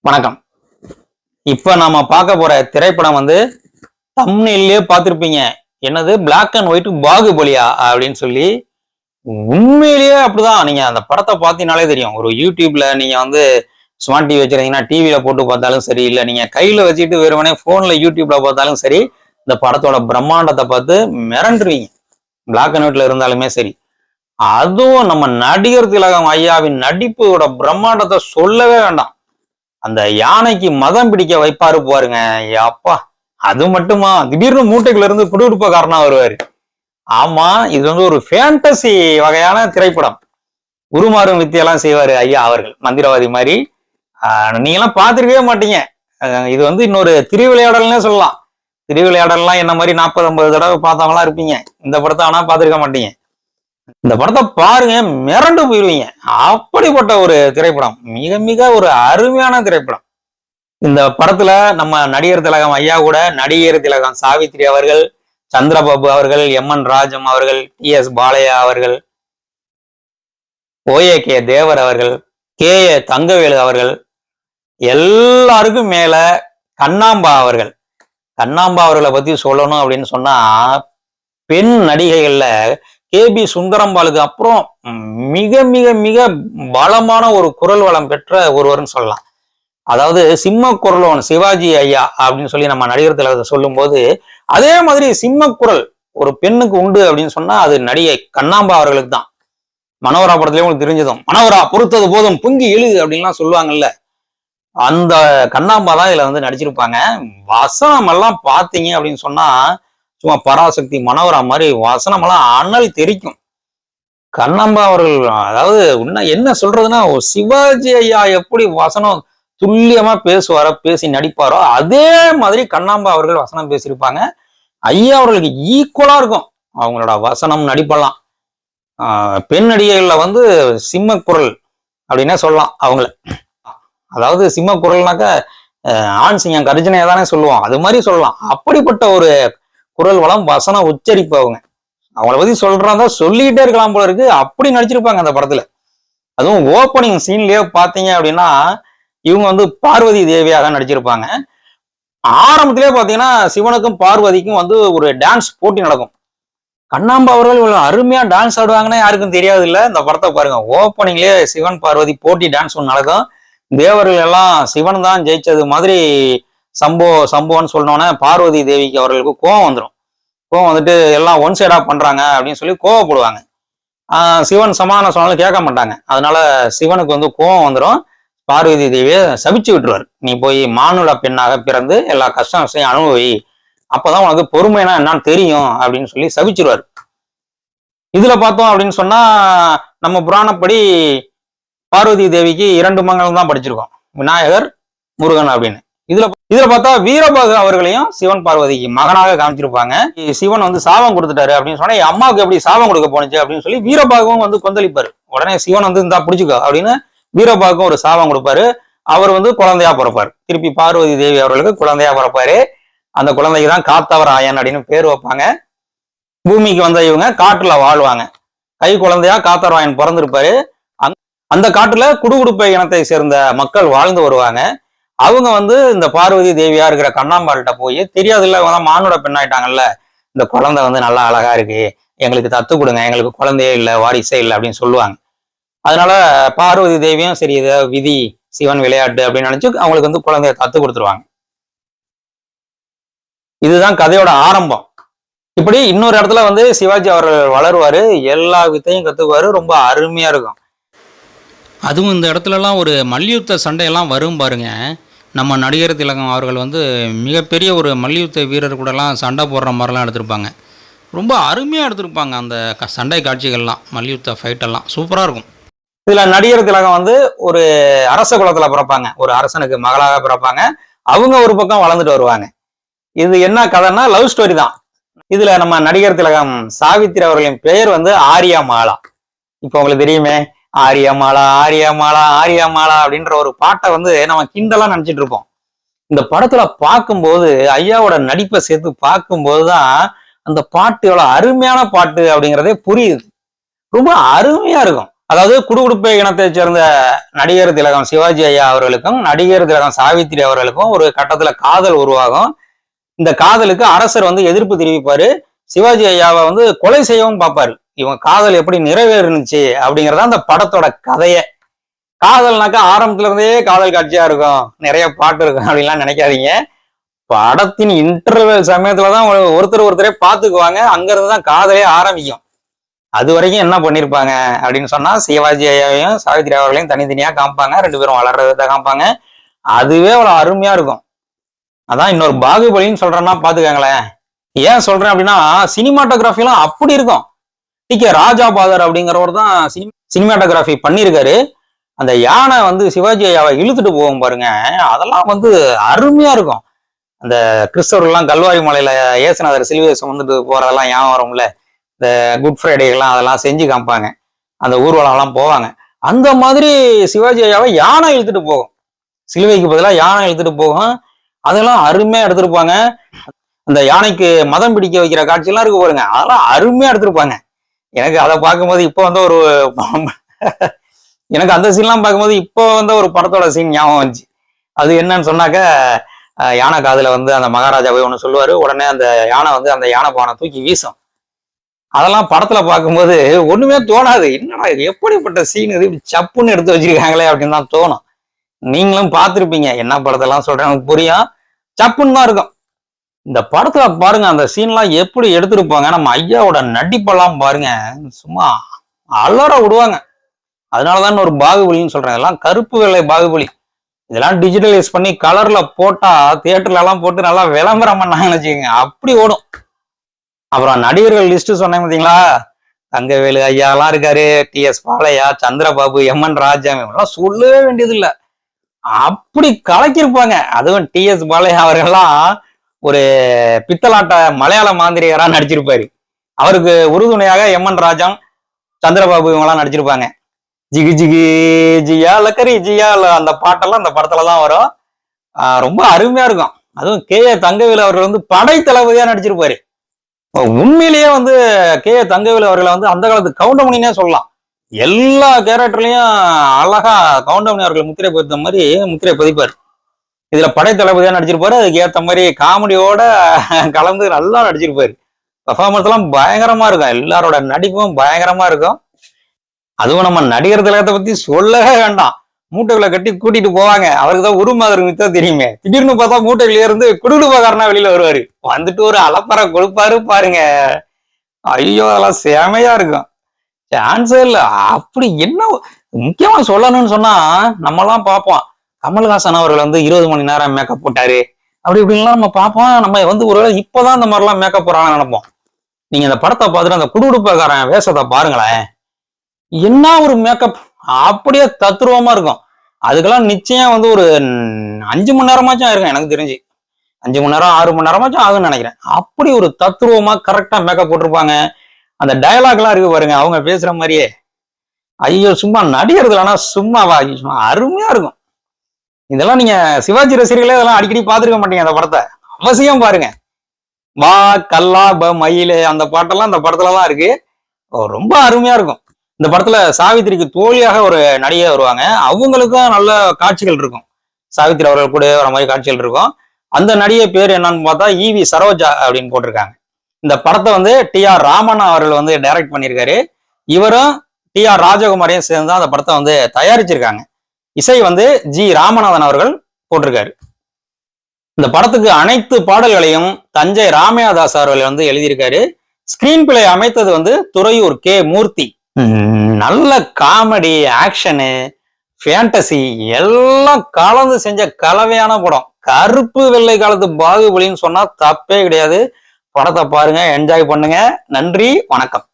வணக்கம். இப்ப நாம பார்க்க போற திரைப்படம் தம்ப்நெயிலே பார்த்திருப்பீங்க. என்னது பிளாக் அண்ட் ஒயிட் பாகுபலியா அப்படின்னு சொல்லி. உண்மையிலேயே அப்படிதான். நீங்க அந்த படத்தை பார்த்தீங்கனாலே தெரியும். ஒரு யூடியூப்ல நீங்க ஸ்மார்ட் டிவி வச்சிருந்தீங்கன்னா டிவியில போட்டு பார்த்தாலும் சரி, இல்ல நீங்க கையில வச்சுட்டு வெறுமனே போன்ல யூடியூப்ல பார்த்தாலும் சரி, இந்த படத்தோட பிரம்மாண்டத்தை பார்த்து மிரண்டுருவீங்க. பிளாக் அண்ட் ஒயிட்ல இருந்தாலுமே சரி. அதுவும் நம்ம நடிகர் திலகம் ஐயாவின் நடிப்போட பிரம்மாண்டத்தை சொல்லவே வேண்டாம். அந்த யானைக்கு மதம் பிடிக்க வைப்பாரு பாருங்க. அப்பா, அது மட்டுமா, திடீர்னு மூட்டைக்குள்ள இருந்து குடுகுடுப்பக்காரனா வருவாரு. ஆமா, இது ஒரு ஃபேண்டசி வகையான திரைப்படம். உருமாறும் வித்தியெல்லாம் செய்வாரு ஐயா அவர்கள், மந்திரவாதி மாதிரி. நீங்க எல்லாம் பார்த்திருக்கவே மாட்டீங்க. இது இன்னொரு திருவிளையாடல்னே சொல்லலாம். திருவிளையாடல்லாம் என்ன மாதிரி 40-50 தடவை பார்த்தவங்களா இருப்பீங்க. இந்த படத்தை ஆனா பார்த்திருக்க மாட்டீங்க. இந்த படத்தை பாருங்க, மிரண்டு போயிருவீங்க. அப்படிப்பட்ட ஒரு திரைப்படம், மிக மிக ஒரு அருமையான திரைப்படம். இந்த படத்துல நம்ம நடிகர் திலகம் ஐயா கூட நடிகர் திலகம் சாவித்ரி அவர்கள், சந்திரபாபு அவர்கள், எம்.என். ராஜம் அவர்கள், டி.எஸ். பாலையா அவர்கள், ஓ.ஏ.கே. தேவர் அவர்கள், கே.ஏ. தங்கவேலு அவர்கள், எல்லாருக்கும் மேல கண்ணாம்பா அவர்கள். கண்ணாம்பா அவர்களை பத்தி சொல்லணும் அப்படின்னு சொன்னா, பெண் நடிகைகள்ல கே.பி. சுந்தரம்பாளுக்கு அப்புறம் மிக மிக மிக பலமான ஒரு குரல் வளம் பெற்ற ஒருவர்னு சொல்லலாம். அதாவது சிம்ம குரலோன் சிவாஜி ஐயா அப்படின்னு சொல்லி நம்ம நடிகர் திலகத்தை சொல்லும் போது, அதே மாதிரி சிம்ம குரல் ஒரு பெண்ணுக்கு உண்டு அப்படின்னு சொன்னா அது நடிகை கண்ணாம்பா அவர்களுக்கு தான். மனோரா படத்துலயும் உங்களுக்கு தெரிஞ்சதும், மனோரா பொறுத்தது போதும் பொங்கி எழு அப்படின்லாம் சொல்லுவாங்கல்ல, அந்த கண்ணாம்பா தான் இதுல நடிச்சிருப்பாங்க. வசனம் எல்லாம் பாத்தீங்க அப்படின்னு சொன்னா சும்மா பராசக்தி மனோரா மாதிரி வசனம் எல்லாம் அனல் தெரிக்கும். கண்ணாம்பா அவர்கள், அதாவது என்ன சொல்றதுன்னா, சிவாஜி ஐயா எப்படி வசனம் துல்லியமா பேசுவாரோ, பேசி நடிப்பாரோ, அதே மாதிரி கண்ணாம்பா அவர்கள் வசனம் பேசியிருப்பாங்க. ஐயா அவர்களுக்கு ஈக்குவலா இருக்கும் அவங்களோட வசனம் நடிப்பெல்லாம். பெண் நடிகைகள்ல சிம்ம குரல் அப்படின்னே சொல்லலாம் அவங்கள. அதாவது சிம்ம குரல்னாக்க ஆண் சிங்கம் கர்ஜனையா தானே சொல்லுவோம், அது மாதிரி சொல்லலாம். அப்படிப்பட்ட ஒரு குரல் வளம், வசன உச்சரிப்பு. அவங்கள பத்தி சொல்றதா சொல்லிக்கிட்டே இருக்கலாம் போல இருக்கு. அப்படி நடிச்சிருப்பாங்க அந்த படத்துல. அதுவும் ஓப்பனிங் சீன்லயே பாத்தீங்க அப்படின்னா, இவங்க பார்வதி தேவியாக நடிச்சிருப்பாங்க. ஆரம்பத்திலே பாத்தீங்கன்னா சிவனுக்கும் பார்வதிக்கும் ஒரு டான்ஸ் போட்டி நடக்கும். கண்ணாம்பா அவர்கள் இவ்வளவு அருமையா டான்ஸ் ஆடுவாங்கன்னா யாருக்கும் தெரியாது இல்ல. இந்த படத்தை பாருங்க, ஓப்பனிங்லயே சிவன் பார்வதி போட்டி டான்ஸ் ஒன்று நடக்கும். தேவர்கள் எல்லாம் சிவன் தான் ஜெயிச்சது மாதிரி சம்போன்னு சொன்னோன்னே பார்வதி தேவிக்கு அவர்களுக்கு கோவம் வந்துடும். கோவம் வந்துட்டு எல்லாம் ஒன் சைடா பண்றாங்க அப்படின்னு சொல்லி கோவப்படுவாங்க. சிவன் சமாதானம் சொன்னாலும் கேட்க மாட்டாங்க. அதனால சிவனுக்கு கோவம் வந்துடும். பார்வதி தேவியை சபிச்சு விட்டுருவார். நீ போய் மானுட பெண்ணாக பிறந்து எல்லா கஷ்டம் விஷயம் அனுபவி, அப்பதான் உனக்கு பொறுமைனா என்னன்னு தெரியும் அப்படின்னு சொல்லி சபிச்சிருவார். இதுல பார்த்தோம் அப்படின்னு சொன்னா, நம்ம புராணப்படி பார்வதி தேவிக்கு 2 மகன்கள் தான் படிச்சிருக்கோம், விநாயகர், முருகன் அப்படின்னு. இதுல பார்த்தா வீரபாகு அவர்களையும் சிவன் பார்வதிக்கு மகனாக காமிச்சிருப்பாங்க. சிவன் சாபம் கொடுத்துட்டாரு அப்படின்னு சொன்னா, என் அம்மாவுக்கு எப்படி சாபம் கொடுக்க போனுச்சு அப்படின்னு சொல்லி வீரபாகவும் கொந்தளிப்பாரு. உடனே சிவன் இந்தா பிடிச்சிக்கோ அப்படின்னு வீரபாகும் ஒரு சாபம் கொடுப்பாரு. அவர் குழந்தையா பிறப்பாரு. திருப்பி பார்வதி தேவி அவர்களுக்கு குழந்தையா பிறப்பாரு. அந்த குழந்தைக்கு தான் காத்தவர் ஆயன் அப்படின்னு பேர் வைப்பாங்க. பூமிக்கு வந்த இவங்க காட்டுல வாழ்வாங்க. கை குழந்தையா காத்தவராயன் பிறந்திருப்பாரு. அந்த காட்டுல குடுகுடுப்பை இனத்தை சேர்ந்த மக்கள் வாழ்ந்து வருவாங்க. அவங்க இந்த பார்வதி தேவியா இருக்கிற கண்ணாம்பாள்கிட்ட போய், தெரியாது இல்ல, இவங்க மானுட பெண்ணாயிட்டாங்கல்ல, இந்த குழந்தை நல்லா அழகா இருக்கு, எங்களுக்கு தத்து கொடுங்க, எங்களுக்கு குழந்தையே இல்லை, வாரிசே இல்லை அப்படின்னு சொல்லுவாங்க. அதனால பார்வதி தேவியும் சரி, இதை விதி, சிவன் விளையாட்டு அப்படின்னு நினைச்சு அவங்களுக்கு குழந்தைய தத்து கொடுத்துருவாங்க. இதுதான் கதையோட ஆரம்பம். இப்படி இன்னொரு இடத்துல சிவாஜி அவர்கள் வளருவாரு, எல்லா வித்தையும் கத்துக்குவாரு, ரொம்ப அருமையா இருக்கும். அதுவும் இந்த இடத்துலலாம் ஒரு மல்யுத்த சண்டையெல்லாம் வரும் பாருங்க. நம்ம நடிகர் திலகம் அவர்கள் மிகப்பெரிய ஒரு மல்யுத்த வீரர் கூடலாம் சண்டை போடுற மாதிரிலாம் எடுத்திருப்பாங்க. ரொம்ப அருமையாக எடுத்திருப்பாங்க அந்த சண்டை காட்சிகள்லாம், மல்யுத்த ஃபைட்டெல்லாம் சூப்பராக இருக்கும். இதில் நடிகர் திலகம் ஒரு அரச குலத்தில் பிறப்பாங்க, ஒரு அரசனுக்கு மகளாக பிறப்பாங்க. அவங்க ஒரு பக்கம் வளர்ந்துட்டு வருவாங்க. இது என்ன கதைன்னா லவ் ஸ்டோரி தான். இதுல நம்ம நடிகர் திலகம் சாவித்ரி அவர்களின் பெயர் ஆரியா மாலா. இப்போ உங்களுக்கு தெரியுமே, ஆரியா மாலா ஆரியா மாலா ஆரியா மாலா அப்படின்ற ஒரு பாட்டை நம்ம கிண்டலா நினைச்சிட்டு இருப்போம். இந்த படத்துல பார்க்கும்போது, ஐயாவோட நடிப்பை சேர்த்து பார்க்கும்போதுதான் அந்த பாட்டு எவ்வளவு அருமையான பாட்டு அப்படிங்கிறதே புரியுது. ரொம்ப அருமையா இருக்கும். அதாவது குடுகுடுப்பை இனத்தை சேர்ந்த நடிகர் திலகம் சிவாஜி ஐயா அவர்களுக்கும் நடிகர் திலகம் சாவித்திரி அவர்களுக்கும் ஒரு கட்டத்துல காதல் உருவாகும். இந்த காதலுக்கு அரசர் வந்து எதிர்ப்பு தெரிவிப்பாரு. சிவாஜி ஐயாவை வந்து கொலை செய்யவும் பார்ப்பாரு. இவங்க காதல் எப்படி நிறைவேறுனுச்சு அப்படிங்கறத அந்த படத்தோட கதையே. காதல்னாக்கா ஆரம்பத்துல இருந்தே காதல் காட்சியா இருக்கும், நிறைய பாட்டு இருக்கும் அப்படின்லாம் நினைக்காதீங்க. படத்தின் இன்டர்வல் சமயத்துலதான் ஒருத்தரே பார்த்துக்குவாங்க. அங்க இருந்துதான் காதலே ஆரம்பிக்கும். அது வரைக்கும் என்ன பண்ணிருப்பாங்க அப்படின்னு சொன்னா, சிவாஜி ஐயாவையும் சாவித்திரி அவர்களையும் தனித்தனியா காமிப்பாங்க, 2 பேரும் வளர்றத காமிப்பாங்க. அதுவே அவ்வளவு அருமையா இருக்கும். அதான் இன்னொரு பாகுபலின்னு சொல்றேன்னா பாத்துக்கங்களேன். ஏன் சொல்றேன் அப்படின்னா, சினிமாட்டோகிராஃபி எல்லாம் அப்படி இருக்கும். டி.கே. ராஜா பாதர் அப்படிங்கிறவர் தான் சினிமாட்டோகிராஃபி பண்ணியிருக்காரு. அந்த யானை வந்து சிவாஜி ஐயாவை இழுத்துட்டு போகும் பாருங்க, அதெல்லாம் வந்து அருமையா இருக்கும். அந்த கிறிஸ்தவர்கள்லாம் கல்வாரி மலையில ஏசுநாதர் சிலுவையை சுமந்துட்டு போறதெல்லாம் ஞாபகம் வரும்ல. இந்த குட் ஃப்ரைடேலாம் அதெல்லாம் செஞ்சு காமிப்பாங்க, அந்த ஊர்வலம் எல்லாம் போவாங்க. அந்த மாதிரி சிவாஜி ஐயாவை யானை இழுத்துட்டு போகும், சிலுவைக்கு பதிலாக யானை இழுத்துட்டு போகும். அதெல்லாம் அருமையா எடுத்திருப்பாங்க. அந்த யானைக்கு மதம் பிடிக்க வைக்கிற காட்சியெல்லாம் இருக்கு பாருங்க, அதெல்லாம் அருமையா எடுத்திருப்பாங்க. எனக்கு அதை பார்க்கும்போது இப்போ வந்து ஒரு எனக்கு அந்த சீன்லாம் பார்க்கும்போது இப்போ வந்து ஒரு படத்தோட சீன் ஞாபகம் வந்துச்சு. அது என்னன்னு சொன்னாக்க, யானை காதுல வந்து அந்த மகாராஜா போய் ஒன்று சொல்லுவாரு. உடனே அந்த யானை வந்து அந்த யானை பானை தூக்கி வீசும். அதெல்லாம் படத்துல பார்க்கும்போது ஒண்ணுமே தோணாது. என்னடா எப்படிப்பட்ட சீன் இது, சப்புன்னு எடுத்து வச்சிருக்காங்களே அப்படின்னு தான் தோணும். நீங்களும் பார்த்துருப்பீங்க, என்ன படத்தெல்லாம் சொல்றேன் எனக்கு புரியும். சப்புன்னு தான் இருக்கும். இந்த படத்துல பாருங்க, அந்த சீன்லாம் எப்படி எடுத்திருப்பாங்க. நம்ம ஐயாவோட நடிப்பெல்லாம் பாருங்க, சும்மா அலற விடுவாங்க. அதனாலதான் ஒரு பாகுபலின்னு சொல்றேன். இதெல்லாம் கருப்பு வெள்ளை பாகுபலி. இதெல்லாம் டிஜிட்டலைஸ் பண்ணி கலர்ல போட்டா தியேட்டர்ல எல்லாம் போட்டு நல்லா விளம்பரம் பண்ணாங்கன்னு வச்சுக்கோங்க, அப்படி ஓடும். அப்புறம் நடிகர்கள் லிஸ்ட் சொன்னேன் பார்த்தீங்களா, தங்கவேலு ஐயாலாம் இருக்காரு, டி.எஸ். பாலையா, சந்திரபாபு, எம்.என். ராஜா, இவங்கெல்லாம் சொல்லவே வேண்டியது இல்லை, அப்படி கலக்கிருப்பாங்க. அதுவும் டி.எஸ். பாலையா அவர்கள்லாம் ஒரு பித்தலாட்ட மலையாள மாந்திரிகரா நடிச்சிருப்பாரு. அவருக்கு உறுதுணையாக எம்.என். ராஜா, சந்திரபாபு இவங்கெல்லாம் நடிச்சிருப்பாங்க. ஜிகு ஜிகு ஜியா லக்கரி ஜியா, அந்த பாட்டெல்லாம் அந்த படத்துலதான் வரும். ரொம்ப அருமையா இருக்கும். அதுவும் கே.ஏ. தங்கவேலு அவர்கள் வந்து படை தளபதியா நடிச்சிருப்பாரு. உண்மையிலேயே வந்து கே.ஏ. தங்கவேலு அவர்களை வந்து அந்த காலத்து கவுண்டமணினே சொல்லலாம். எல்லா கேரக்டர்லயும் அழகா கவுண்டமணி அவர்கள் முத்திரை பதித்த மாதிரி முத்திரை பதிப்பாரு. இதுல படை தளபதியா நடிச்சிருப்பாரு. அதுக்கு ஏத்த மாதிரி காமெடியோட கலந்து நல்லா நடிச்சிருப்பாரு. பெர்ஃபார்மன்ஸ் எல்லாம் பயங்கரமா இருக்கும், எல்லாரோட நடிப்பும் பயங்கரமா இருக்கும். அதுவும் நம்ம நடிகர் திலகத்தை பத்தி சொல்லவே வேண்டாம். மூட்டைகளை கட்டி கூட்டிட்டு போவாங்க, அவருக்கு தான் உருமாதர் வித்தா தெரியுமே. திடீர்னு பார்த்தா மூட்டைகளே இருந்து குடுகுடுப்பாக்காரனா வெளியில வருவாரு, வந்துட்டு ஒரு அலப்பறை கொடுப்பாரு பாருங்க. ஐயோ, அதெல்லாம் செமையா இருக்கும், சான்ஸே இல்ல. அப்படி என்ன முக்கியமா சொல்லணும்னு சொன்னா, நம்ம எல்லாம் பார்ப்போம் கமல்ஹாசன் அவர்கள் வந்து 20 மணி நேரம் மேக்கப் போட்டாரு அப்படி இப்படின்லாம் நம்ம பார்ப்போம். நம்ம வந்து ஒரு இப்பதான் இந்த மாதிரிலாம் மேக்கப் போறாங்கன்னு நினைப்போம். நீங்க இந்த படத்தை பார்த்துட்டு அந்த குடுகுடுப்பாக்காரன் வேஷத்தை பாருங்களேன், என்ன ஒரு மேக்கப், அப்படியே தத்ரூபமா இருக்கும். அதுக்கெல்லாம் நிச்சயம் வந்து ஒரு 5 மணி நேரமாச்சும் ஆயிருக்கும் எனக்கு தெரிஞ்சு. 5 மணி நேரம் 6 மணி நேரமாச்சும் ஆகும்னு நினைக்கிறேன். அப்படி ஒரு தத்ரூபமா கரெக்டா மேக்கப் போட்டிருப்பாங்க. அந்த டயலாக் எல்லாம் இருக்கு பாருங்க, அவங்க பேசுற மாதிரியே. ஐயோ, சும்மா நடிகர்களானா சும்மாவா, சும்மா அருமையா இருக்கும். இதெல்லாம் நீங்க சிவாஜி ரசிகர்களே இதெல்லாம் அடிக்கடி பார்த்துருக்க மாட்டீங்க. அந்த படத்தை அவசியம் பாருங்க. வா கல்லா மயிலே, அந்த பாட்டெல்லாம் அந்த படத்துலதான் இருக்கு, ரொம்ப அருமையா இருக்கும். இந்த படத்துல சாவித்திரிக்கு தோழியாக ஒரு நடிகை வருவாங்க, அவங்களுக்கும் நல்ல காட்சிகள் இருக்கும். சாவித்திரி அவர்கள் கூட வர மாதிரி காட்சிகள் இருக்கும். அந்த நடிகை பேர் என்னன்னு பார்த்தா ஈவி சரோஜா அப்படின்னு போட்டிருக்காங்க. இந்த படத்தை வந்து டி.ஆர். ராமன் அவர்கள் வந்து டைரக்ட் பண்ணியிருக்காரு. இவரும் டி.ஆர். ராஜகுமாரையும் சேர்ந்து அந்த படத்தை வந்து தயாரிச்சிருக்காங்க. இசை வந்து ஜி. ராமநாதன் அவர்கள் போட்டிருக்காரு. இந்த படத்துக்கு அனைத்து பாடல்களையும் தஞ்சை ராமையாதாஸ் அவர்கள் வந்து எழுதியிருக்காரு. ஸ்கிரீன் பிளே அமைத்தது வந்து துறையூர் கே. மூர்த்தி. நல்ல காமெடி, ஆக்ஷனு, ஃபேண்டசி எல்லாம் கலந்து செஞ்ச கலவையான படம். கருப்பு வெள்ளை காலத்து பாகுபலின்னு சொன்னா தப்பே கிடையாது. படத்தை பாருங்க, என்ஜாய் பண்ணுங்க. நன்றி, வணக்கம்.